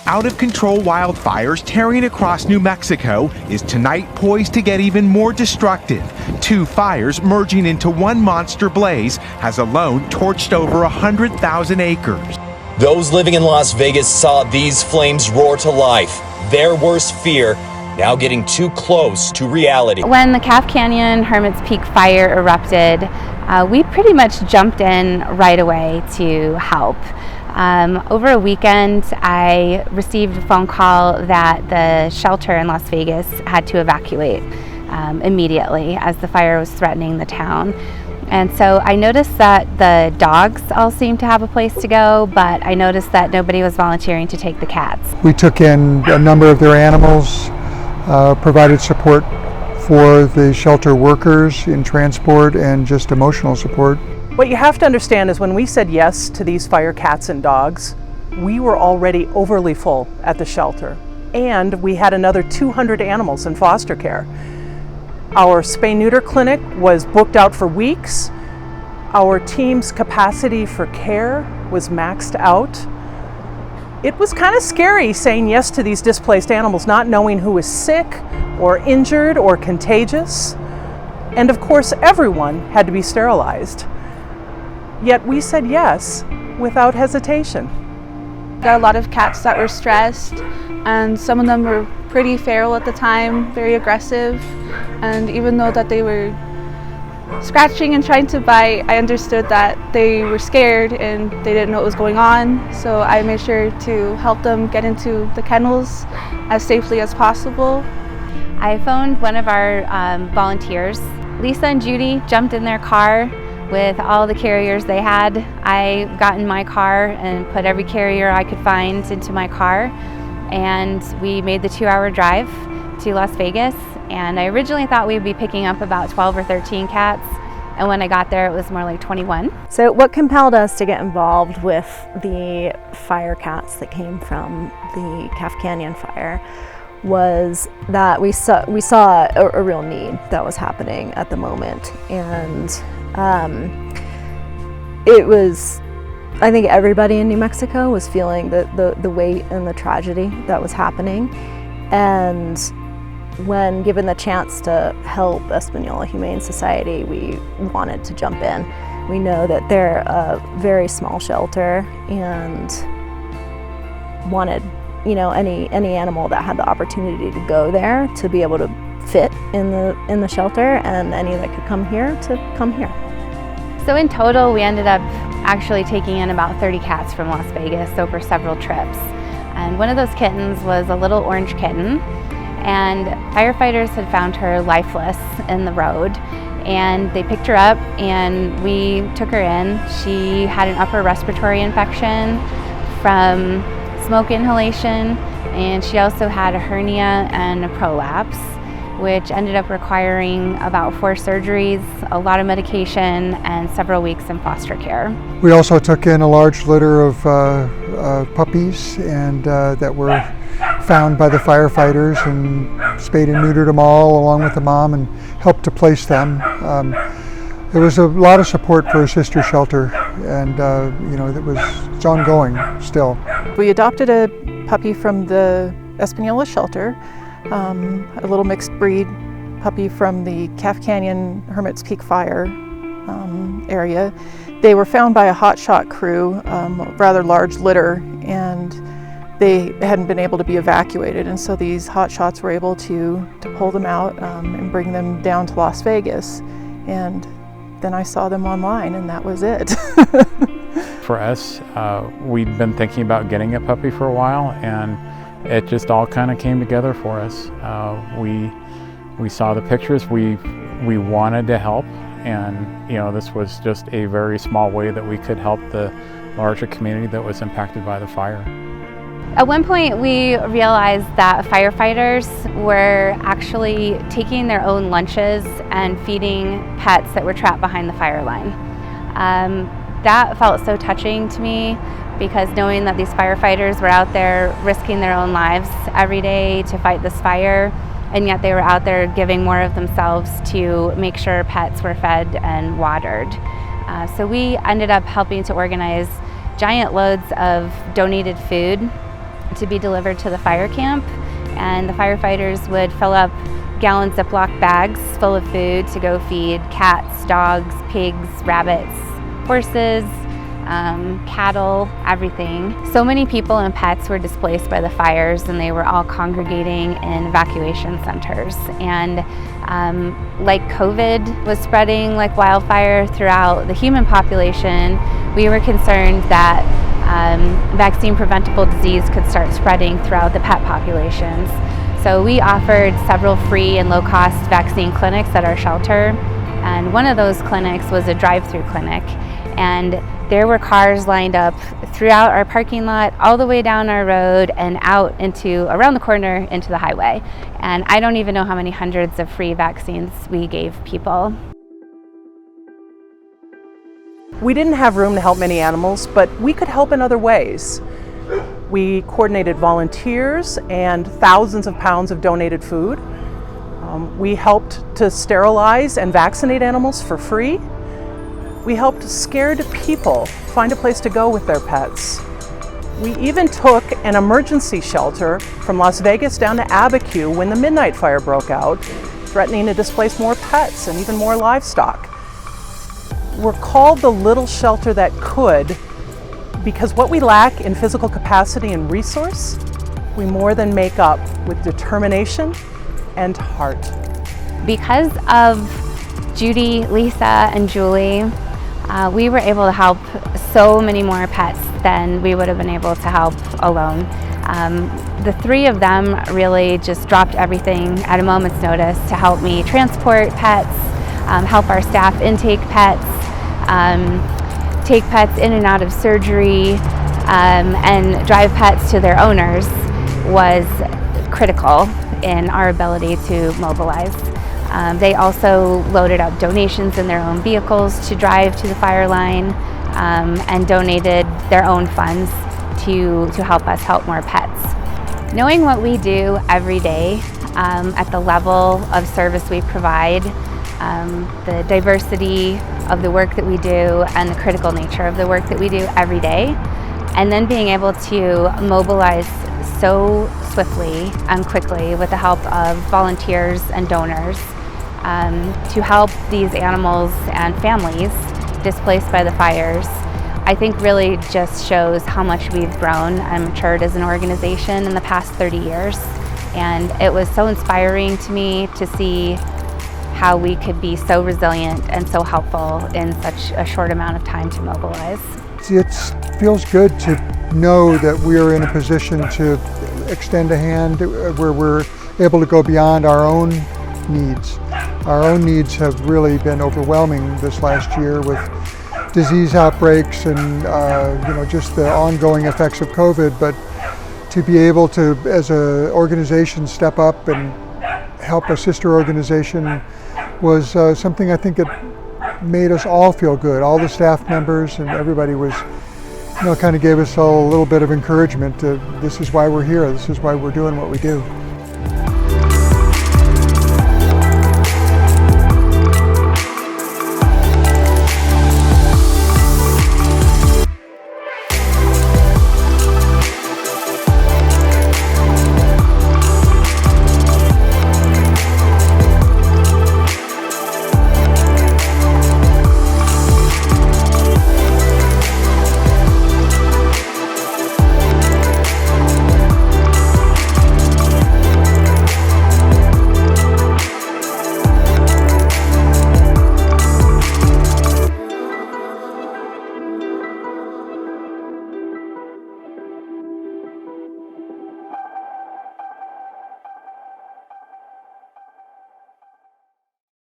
out-of-control wildfires tearing across New Mexico is tonight poised to get even more destructive. 2 fires merging into one monster blaze has alone torched over 100,000 acres. Those living in Las Vegas saw these flames roar to life. Their worst fear now getting too close to reality. When the Calf Canyon Hermit's Peak fire erupted, we pretty much jumped in right away to help. Over a weekend, I received a phone call that the shelter in Las Vegas had to evacuate immediately as the fire was threatening the town. And so I noticed that the dogs all seemed to have a place to go, but I noticed that nobody was volunteering to take the cats. We took in a number of their animals, provided support for the shelter workers in transport and just emotional support. What you have to understand is when we said yes to these fire cats and dogs, we were already overly full at the shelter, and we had another 200 animals in foster care. Our spay-neuter clinic was booked out for weeks. Our team's capacity for care was maxed out. It was kind of scary saying yes to these displaced animals, not knowing who was sick or injured or contagious. And of course, everyone had to be sterilized. Yet we said yes without hesitation. Got a lot of cats that were stressed, and some of them were pretty feral at the time, very aggressive. And even though that they were scratching and trying to bite, I understood that they were scared and they didn't know what was going on. So I made sure to help them get into the kennels as safely as possible. I phoned one of our volunteers. Lisa and Judy jumped in their car with all the carriers they had. I got in my car and put every carrier I could find into my car, and we made the 2-hour drive to Las Vegas. And I originally thought we'd be picking up about 12 or 13 cats, and when I got there it was more like 21. So what compelled us to get involved with the fire cats that came from the Calf Canyon fire was that we saw a real need that was happening at the moment. And it was, I think everybody in New Mexico was feeling the weight and the tragedy that was happening. And when given the chance to help Espanola Humane Society, we wanted to jump in. We know that they're a very small shelter and wanted, you know, any animal that had the opportunity to go there to be able to fit in the shelter, and any that could come here to come here. So in total, we ended up actually taking in about 30 cats from Las Vegas over several trips. And one of those kittens was a little orange kitten, and firefighters had found her lifeless in the road, and they picked her up and we took her in. She had an upper respiratory infection from smoke inhalation, and she also had a hernia and a prolapse, which ended up requiring about 4 surgeries, a lot of medication, and several weeks in foster care. We also took in a large litter of puppies and that were found by the firefighters, and spayed and neutered them all along with the mom and helped to place them. There was a lot of support for a sister shelter, and you know, it's ongoing still. We adopted a puppy from the Espanola shelter, a little mixed breed puppy from the Calf Canyon Hermit's Peak fire area. They were found by a hotshot crew, a rather large litter, and they hadn't been able to be evacuated, and so these hotshots were able to pull them out and bring them down to Las Vegas. And then I saw them online, and that was it. For us, we'd been thinking about getting a puppy for a while, and it just all kind of came together for us. We saw the pictures, we wanted to help, and you know, this was just a very small way that we could help the larger community that was impacted by the fire. At one point, we realized that firefighters were actually taking their own lunches and feeding pets that were trapped behind the fire line. That felt so touching to me, because knowing that these firefighters were out there risking their own lives every day to fight this fire, and yet they were out there giving more of themselves to make sure pets were fed and watered. So we ended up helping to organize giant loads of donated food to be delivered to the fire camp, and the firefighters would fill up gallon Ziploc bags full of food to go feed cats, dogs, pigs, rabbits, horses, cattle, everything. So many people and pets were displaced by the fires, and they were all congregating in evacuation centers. And like COVID was spreading like wildfire throughout the human population, we were concerned that vaccine preventable disease could start spreading throughout the pet populations. So we offered several free and low-cost vaccine clinics at our shelter, and one of those clinics was a drive-through clinic. And there were cars lined up throughout our parking lot, all the way down our road and out into around the corner into the highway. And I don't even know how many hundreds of free vaccines we gave people. We didn't have room to help many animals, but we could help in other ways. We coordinated volunteers and thousands of pounds of donated food. We helped to sterilize and vaccinate animals for free. We helped scared people find a place to go with their pets. We even took an emergency shelter from Las Vegas down to Abiquiu when the midnight fire broke out, threatening to displace more pets and even more livestock. We're called the little shelter that could because what we lack in physical capacity and resource, we more than make up with determination and heart. Because of Judy, Lisa, and Julie, we were able to help so many more pets than we would have been able to help alone. The three of them really just dropped everything at a moment's notice to help me transport pets, help our staff intake pets, take pets in and out of surgery, and drive pets to their owners was critical in our ability to mobilize. They also loaded up donations in their own vehicles to drive to the fire line, and donated their own funds to help us help more pets. Knowing what we do every day at the level of service we provide, the diversity of the work that we do and the critical nature of the work that we do every day, and then being able to mobilize so swiftly and quickly with the help of volunteers and donors to help these animals and families displaced by the fires, I think really just shows how much we've grown and matured as an organization in the past 30 years. And it was so inspiring to me to see how we could be so resilient and so helpful in such a short amount of time to mobilize. It feels good to know that we are in a position to extend a hand where we're able to go beyond our own needs. Our own needs have really been overwhelming this last year with disease outbreaks and just the ongoing effects of COVID, but to be able to, as an organization, step up and help a sister organization was something I think it made us all feel good. All the staff members and everybody was, kind of gave us all a little bit of encouragement. This is why we're here. This is why we're doing what we do.